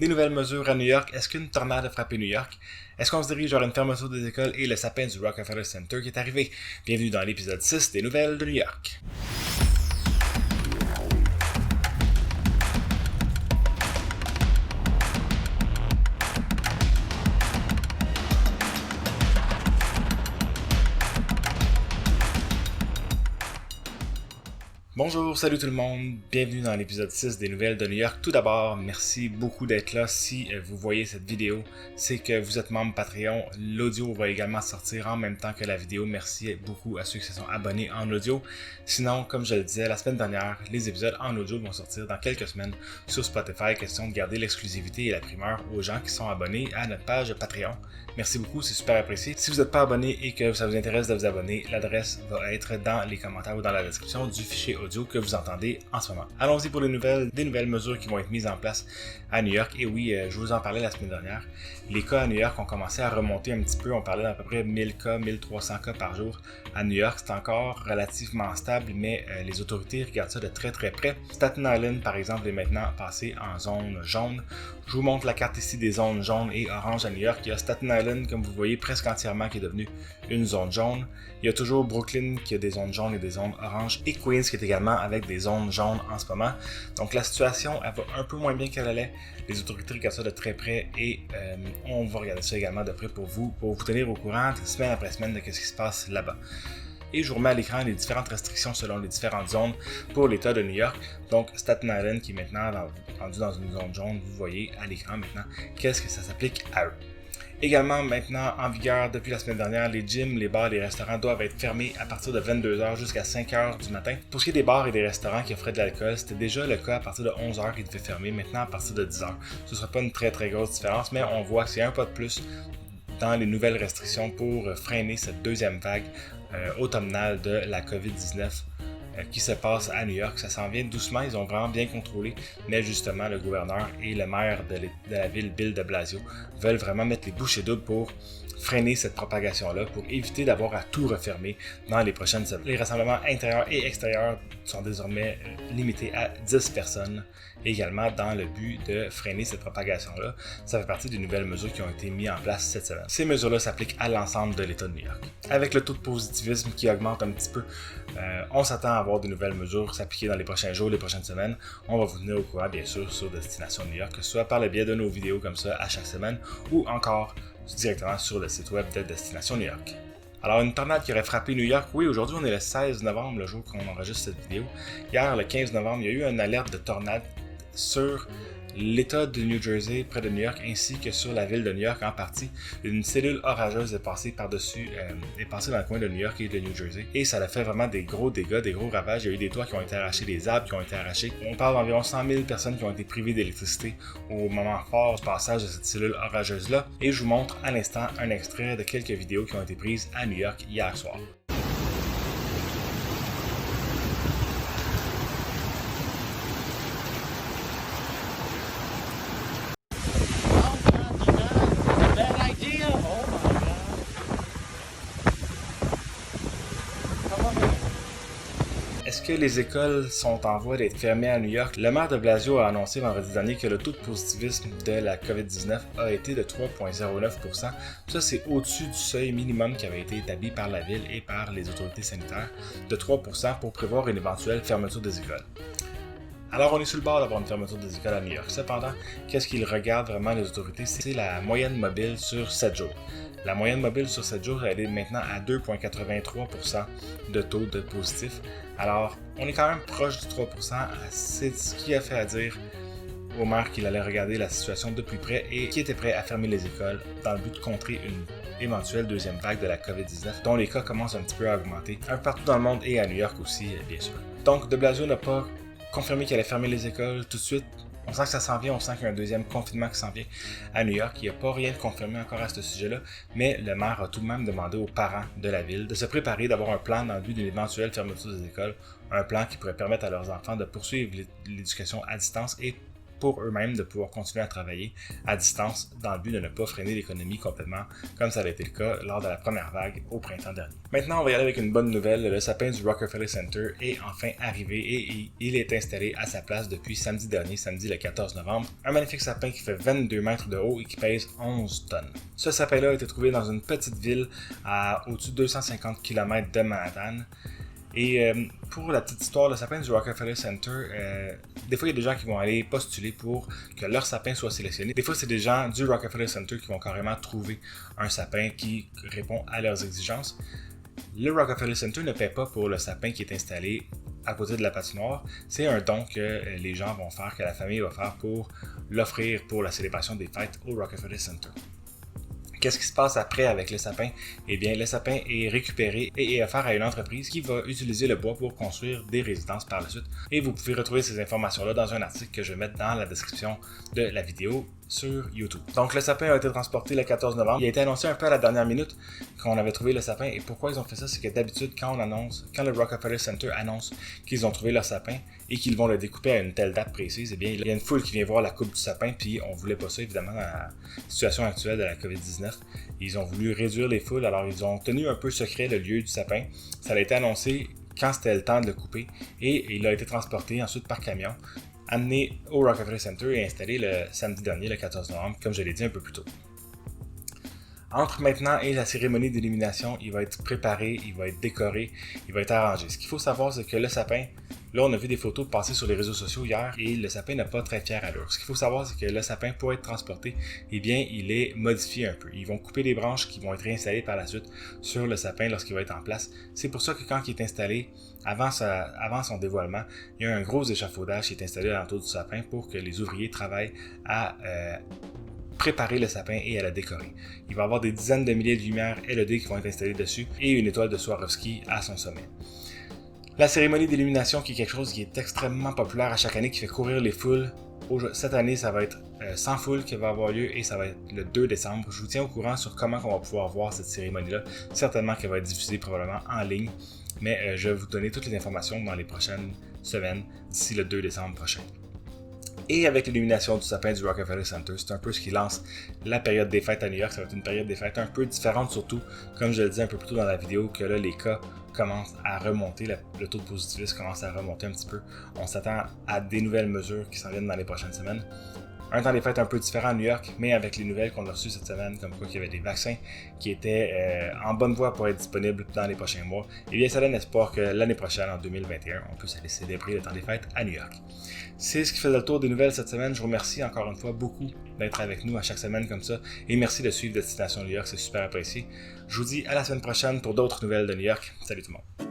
Des nouvelles mesures à New York. Est-ce qu'une tornade a frappé New York? Est-ce qu'on se dirige vers une fermeture des écoles et le sapin du Rockefeller Center qui est arrivé? Bienvenue dans l'épisode 6 des nouvelles de New York. Bonjour, salut tout le monde, bienvenue dans l'épisode 6 des nouvelles de New York. Tout d'abord, merci beaucoup d'être là. Si vous voyez cette vidéo, c'est que vous êtes membre Patreon. L'audio va également sortir en même temps que la vidéo. Merci beaucoup à ceux qui se sont abonnés en audio. Sinon, comme je le disais la semaine dernière, les épisodes en audio vont sortir dans quelques semaines sur Spotify. Question de garder l'exclusivité et la primeur aux gens qui sont abonnés à notre page Patreon. Merci beaucoup, c'est super apprécié. Si vous n'êtes pas abonné et que ça vous intéresse de vous abonner, l'adresse va être dans les commentaires ou dans la description du fichier audio que vous entendez en ce moment. Allons-y pour des nouvelles mesures qui vont être mises en place à New York. Et oui, je vous en parlais la semaine dernière. Les cas à New York ont commencé à remonter un petit peu. On parlait d'à peu près 1000 cas, 1300 cas par jour à New York. C'est encore relativement stable, mais les autorités regardent ça de très très près. Staten Island, par exemple, est maintenant passé en zone jaune. Je vous montre la carte ici des zones jaunes et oranges à New York. Il y a Staten Island, comme vous voyez, presque entièrement qui est devenu une zone jaune. Il y a toujours Brooklyn qui a des zones jaunes et des zones oranges et Queens qui est également avec des zones jaunes en ce moment. Donc la situation, elle va un peu moins bien qu'elle allait. Les autorités regardent ça de très près et on va regarder ça également de près pour vous tenir au courant semaine après semaine de ce qui se passe là-bas. Et je vous remets à l'écran les différentes restrictions selon les différentes zones pour l'État de New York. Donc Staten Island qui est maintenant rendu dans une zone jaune, vous voyez à l'écran maintenant qu'est-ce que ça s'applique à eux. Également maintenant en vigueur depuis la semaine dernière, les gyms, les bars, les restaurants doivent être fermés à partir de 22h jusqu'à 5h du matin. Pour ce qui est des bars et des restaurants qui offraient de l'alcool, c'était déjà le cas à partir de 11h qu'ils devaient fermer, maintenant à partir de 10h. Ce ne sera pas une très très grosse différence, mais on voit que c'est un pas de plus dans les nouvelles restrictions pour freiner cette deuxième vague automnale de la COVID-19 qui se passe à New York. Ça s'en vient doucement, ils ont vraiment bien contrôlé, mais justement le gouverneur et le maire de la ville, Bill de Blasio, veulent vraiment mettre les bouchées doubles pour freiner cette propagation-là, pour éviter d'avoir à tout refermer dans les prochaines semaines. Les rassemblements intérieurs et extérieurs sont désormais limités à 10 personnes, également dans le but de freiner cette propagation-là. Ça fait partie des nouvelles mesures qui ont été mises en place cette semaine. Ces mesures-là s'appliquent à l'ensemble de l'État de New York. Avec le taux de positivisme qui augmente un petit peu, on s'attend à avoir de nouvelles mesures s'appliquer dans les prochains jours, les prochaines semaines. On va vous tenir au courant, bien sûr, sur Destination New York, que ce soit par le biais de nos vidéos comme ça à chaque semaine, ou encore directement sur le site web de Destination New York. Alors, une tornade qui aurait frappé New York, oui, aujourd'hui on est le 16 novembre, le jour qu'on enregistre cette vidéo. Hier, le 15 novembre, il y a eu une alerte de tornade sur l'État de New Jersey, près de New York, ainsi que sur la ville de New York en partie. Une cellule orageuse est passée dans le coin de New York et de New Jersey. Et ça a fait vraiment des gros dégâts, des gros ravages. Il y a eu des toits qui ont été arrachés, des arbres qui ont été arrachés. On parle d'environ 100 000 personnes qui ont été privées d'électricité au moment fort du passage de cette cellule orageuse-là. Et je vous montre à l'instant un extrait de quelques vidéos qui ont été prises à New York hier soir. Est-ce que les écoles sont en voie d'être fermées à New York? Le maire de Blasio a annoncé vendredi dernier que le taux de positivisme de la COVID-19 a été de 3,09%. Ça, c'est au-dessus du seuil minimum qui avait été établi par la ville et par les autorités sanitaires de 3% pour prévoir une éventuelle fermeture des écoles. Alors, on est sur le bord d'avoir une fermeture des écoles à New York. Cependant, qu'est-ce qu'ils regardent vraiment les autorités? C'est la moyenne mobile sur 7 jours. La moyenne mobile sur 7 jours, elle est maintenant à 2,83% de taux de positif. Alors, on est quand même proche du 3%. C'est ce qui a fait à dire au maire qu'il allait regarder la situation de plus près et qu'il était prêt à fermer les écoles dans le but de contrer une éventuelle deuxième vague de la COVID-19, dont les cas commencent un petit peu à augmenter, un peu partout dans le monde et à New York aussi, bien sûr. Donc, de Blasio n'a pas confirmé qu'il allait fermer les écoles tout de suite. On sent que ça s'en vient, on sent qu'il y a un deuxième confinement qui s'en vient à New York. Il n'y a pas rien de confirmé encore à ce sujet-là, mais le maire a tout de même demandé aux parents de la ville de se préparer, d'avoir un plan dans le but d'une éventuelle fermeture des écoles, un plan qui pourrait permettre à leurs enfants de poursuivre l'éducation à distance et pour eux-mêmes de pouvoir continuer à travailler à distance dans le but de ne pas freiner l'économie complètement comme ça avait été le cas lors de la première vague au printemps dernier. Maintenant, on va y aller avec une bonne nouvelle. Le sapin du Rockefeller Center est enfin arrivé et il est installé à sa place depuis samedi dernier, samedi le 14 novembre. Un magnifique sapin qui fait 22 mètres de haut et qui pèse 11 tonnes. Ce sapin-là a été trouvé dans une petite ville à au-dessus de 250 km de Manhattan. Et pour la petite histoire, le sapin du Rockefeller Center, des fois il y a des gens qui vont aller postuler pour que leur sapin soit sélectionné. Des fois c'est des gens du Rockefeller Center qui vont carrément trouver un sapin qui répond à leurs exigences. Le Rockefeller Center ne paie pas pour le sapin qui est installé à côté de la patinoire. C'est un don que les gens vont faire, que la famille va faire pour l'offrir pour la célébration des fêtes au Rockefeller Center. Qu'est-ce qui se passe après avec le sapin? Eh bien, le sapin est récupéré et est offert à une entreprise qui va utiliser le bois pour construire des résidences par la suite. Et vous pouvez retrouver ces informations-là dans un article que je vais mettre dans la description de la vidéo sur YouTube. Donc le sapin a été transporté le 14 novembre. Il a été annoncé un peu à la dernière minute qu'on avait trouvé le sapin. Et pourquoi ils ont fait ça? C'est que d'habitude, quand le Rockefeller Center annonce qu'ils ont trouvé leur sapin et qu'ils vont le découper à une telle date précise, eh bien, il y a une foule qui vient voir la coupe du sapin, puis on voulait pas ça, évidemment, dans la situation actuelle de la COVID-19. Ils ont voulu réduire les foules, alors ils ont tenu un peu secret le lieu du sapin. Ça a été annoncé quand c'était le temps de le couper et il a été transporté ensuite par camion, amené au Rockefeller Center et installé le samedi dernier, le 14 novembre, comme je l'ai dit un peu plus tôt. Entre maintenant et la cérémonie d'illumination, il va être préparé, il va être décoré, il va être arrangé. Ce qu'il faut savoir, c'est que le sapin, là on a vu des photos passer sur les réseaux sociaux hier et le sapin n'a pas très fière allure. Ce qu'il faut savoir, c'est que le sapin, pour être transporté, eh bien, il est modifié un peu. Ils vont couper les branches qui vont être réinstallées par la suite sur le sapin lorsqu'il va être en place. C'est pour ça que quand il est installé, avant son dévoilement, il y a un gros échafaudage qui est installé à l'entour du sapin pour que les ouvriers travaillent à préparer le sapin et à le décorer. Il va y avoir des dizaines de milliers de lumières LED qui vont être installées dessus et une étoile de Swarovski à son sommet. La cérémonie d'illumination, qui est quelque chose qui est extrêmement populaire à chaque année, qui fait courir les foules. Cette année, ça va être sans foule qui va avoir lieu et ça va être le 2 décembre. Je vous tiens au courant sur comment on va pouvoir voir cette cérémonie-là. Certainement qu'elle va être diffusée probablement en ligne, mais je vais vous donner toutes les informations dans les prochaines semaines, d'ici le 2 décembre prochain. Et avec l'illumination du sapin du Rockefeller Center, c'est un peu ce qui lance la période des fêtes à New York. Ça va être une période des fêtes un peu différente, surtout, comme je le disais un peu plus tôt dans la vidéo, que là, les cas commencent à remonter, le taux de positivisme commence à remonter un petit peu. On s'attend à des nouvelles mesures qui s'en viennent dans les prochaines semaines. Un temps des fêtes un peu différent à New York, mais avec les nouvelles qu'on a reçues cette semaine, comme quoi qu'il y avait des vaccins qui étaient en bonne voie pour être disponibles dans les prochains mois, et bien ça donne espoir que l'année prochaine, en 2021, on puisse aller célébrer le temps des fêtes à New York. C'est ce qui fait le tour des nouvelles cette semaine. Je vous remercie encore une fois beaucoup d'être avec nous à chaque semaine comme ça, et merci de suivre Destination New York, c'est super apprécié. Je vous dis à la semaine prochaine pour d'autres nouvelles de New York. Salut tout le monde!